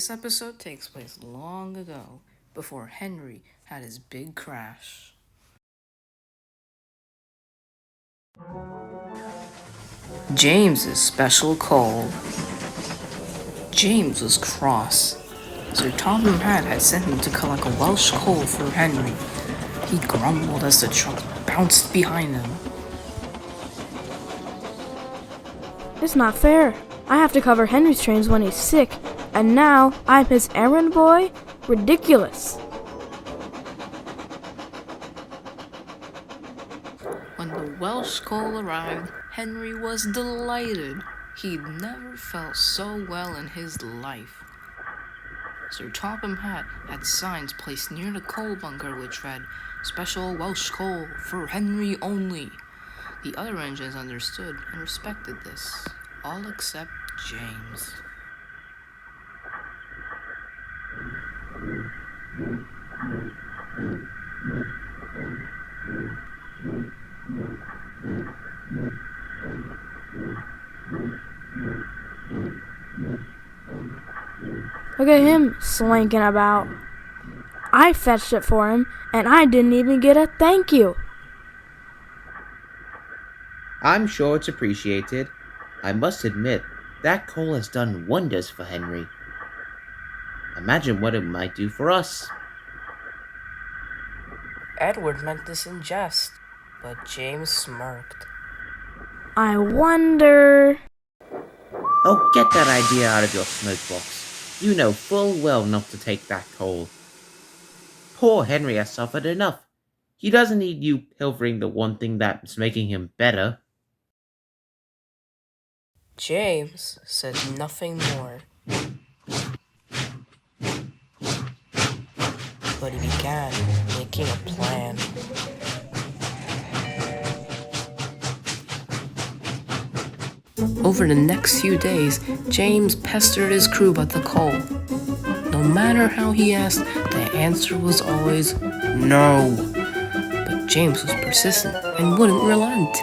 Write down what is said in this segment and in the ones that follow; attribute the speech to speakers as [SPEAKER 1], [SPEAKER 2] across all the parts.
[SPEAKER 1] This episode takes place long ago, before Henry had his big crash. James's special coal. James was cross. Sir Topham Hatt had sent him to collect a Welsh coal for Henry. He grumbled as the truck bounced behind him.
[SPEAKER 2] It's not fair. I have to cover Henry's trains when he's sick, and now I'm his errand boy? Ridiculous.
[SPEAKER 1] When the Welsh coal arrived, Henry was delighted. He'd never felt so well in his life. Sir Topham Hatt had signs placed near the coal bunker which read, "Special Welsh coal for Henry only." The other engines understood and respected this, all except James.
[SPEAKER 2] Look at him slinking about. I fetched it for him, and I didn't even get a thank you.
[SPEAKER 3] I'm sure it's appreciated. I must admit, that coal has done wonders for Henry. Imagine what it might do for us.
[SPEAKER 1] Edward meant this in jest, but James smirked.
[SPEAKER 2] I wonder...
[SPEAKER 3] Oh, get that idea out of your smoke box. You know full well not to take that coal. Poor Henry has suffered enough. He doesn't need you pilfering the one thing that's making him better.
[SPEAKER 1] James said nothing more. But he began making a plan. Over the next few days, James pestered his crew about the coal. No matter how he asked, the answer was always no. But James was persistent and wouldn't relent.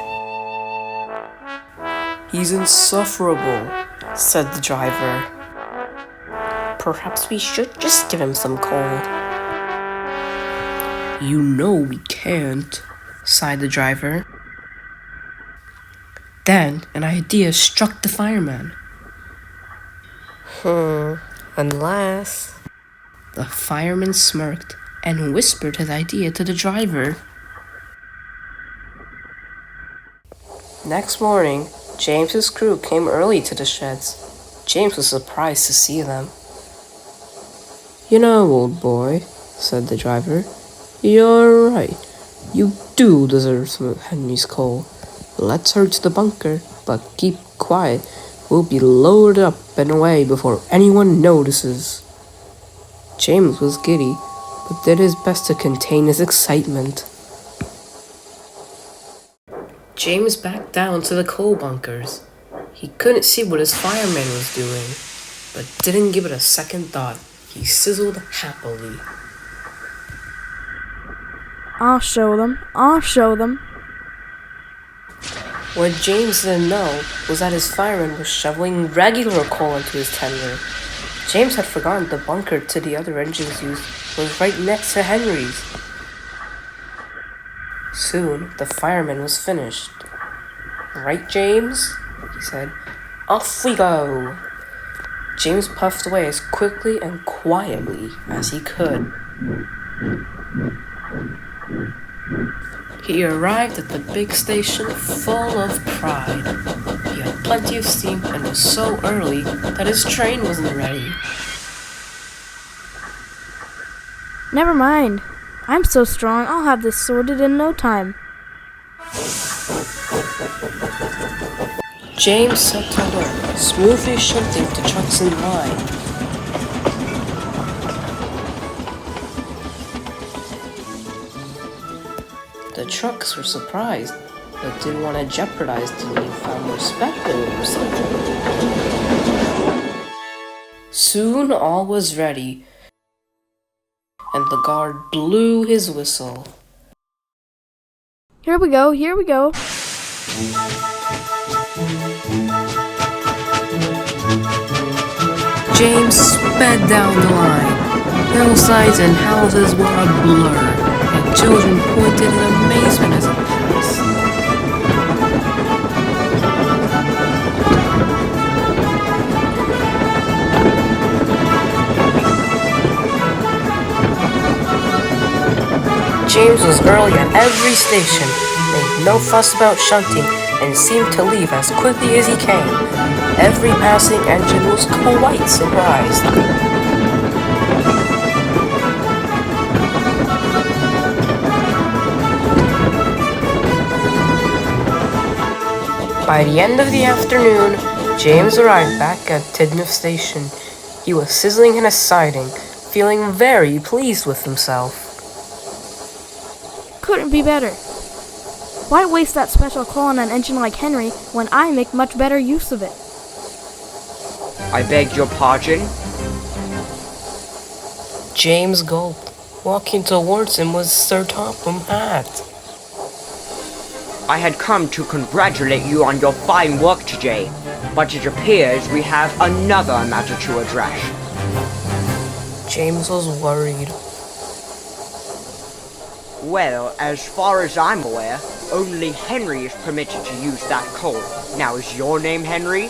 [SPEAKER 1] "He's insufferable," said the driver. "Perhaps we should just give him some coal." "You know we can't," sighed the driver. Then an idea struck the fireman. Unless... The fireman smirked and whispered his idea to the driver. Next morning, James's crew came early to the sheds. James was surprised to see them. "You know, old boy," said the driver, "you're right. You do deserve some of Henry's coal. Let's hurry to the bunker, but keep quiet. We'll be lowered up and away before anyone notices." James was giddy, but did his best to contain his excitement. James backed down to the coal bunkers. He couldn't see what his fireman was doing, but didn't give it a second thought. He sizzled happily.
[SPEAKER 2] I'll show them.
[SPEAKER 1] What James didn't know was that his fireman was shoveling regular coal into his tender. James had forgotten the bunker to the other engines used was right next to Henry's. Soon, the fireman was finished. "Right, James?" he said. "Off we go!" James puffed away as quickly and quietly as he could. He arrived at the big station full of pride. He had plenty of steam and was so early that his train wasn't ready.
[SPEAKER 2] Never mind. I'm so strong, I'll have this sorted in no time.
[SPEAKER 1] James set to work, smoothly shifting the trucks in line. The trucks were surprised, but didn't want to jeopardize the newfound respect they would receive. Soon all was ready, and the guard blew his whistle.
[SPEAKER 2] Here we go.
[SPEAKER 1] James sped down the line. Hillsides and houses were a blur, and children pointed in amazement as it passed. James was early at every station, made no fuss about shunting, and seemed to leave as quickly as he came. Every passing engine was quite surprised. By the end of the afternoon, James arrived back at Tidmouth Station. He was sizzling in his siding, feeling very pleased with himself.
[SPEAKER 2] Couldn't be better. Why waste that special coal on an engine like Henry when I make much better use of it?
[SPEAKER 4] I beg your pardon?
[SPEAKER 1] James gulped. Walking towards him was Sir Topham Hatt.
[SPEAKER 4] I had come to congratulate you on your fine work today, but it appears we have another matter to address.
[SPEAKER 1] James was worried.
[SPEAKER 4] Well, as far as I'm aware, only Henry is permitted to use that coal. Now, is your name Henry?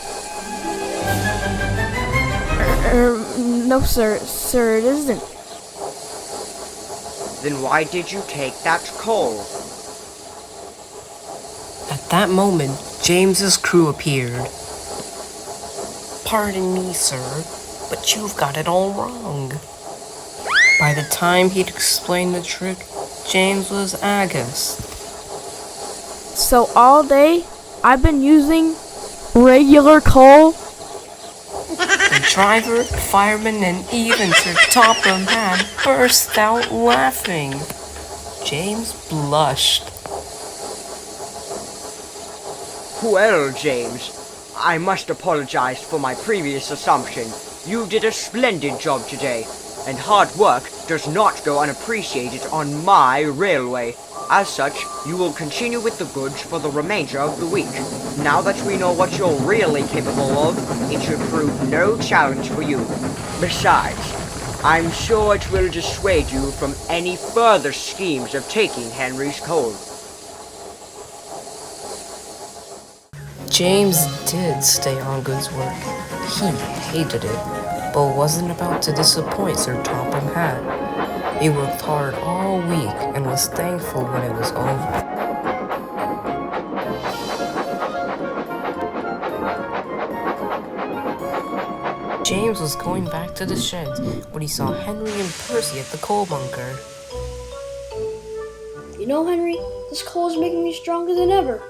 [SPEAKER 2] No, sir. Sir, it isn't.
[SPEAKER 4] Then why did you take that coal?
[SPEAKER 1] At that moment, James's crew appeared. Pardon me, sir, but you've got it all wrong. By the time he'd explained the trick, James was aghast.
[SPEAKER 2] So all day, I've been using regular coal?
[SPEAKER 1] The driver, fireman, and even Sir Topham Hatt burst out laughing. James blushed.
[SPEAKER 4] Well, James, I must apologize for my previous assumption. You did a splendid job today, and hard work does not go unappreciated on my railway. As such, you will continue with the goods for the remainder of the week. Now that we know what you're really capable of, it should prove no challenge for you. Besides, I'm sure it will dissuade you from any further schemes of taking Henry's coal.
[SPEAKER 1] James did stay on Good's work. He hated it, but wasn't about to disappoint Sir Topham Hatt. He worked hard all week and was thankful when it was over. James was going back to the sheds when he saw Henry and Percy at the coal bunker.
[SPEAKER 5] You know, Henry, this coal is making me stronger than ever.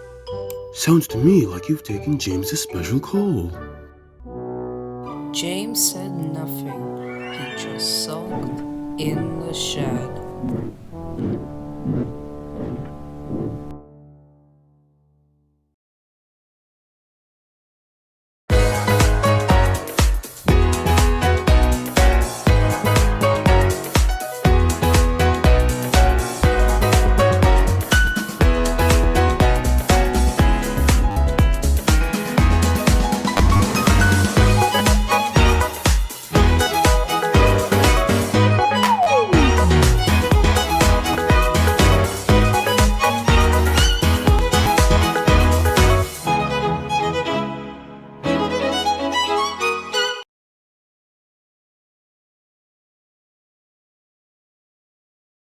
[SPEAKER 6] Sounds to me like you've taken James's special coal.
[SPEAKER 1] James said nothing. He just sulked in the shed.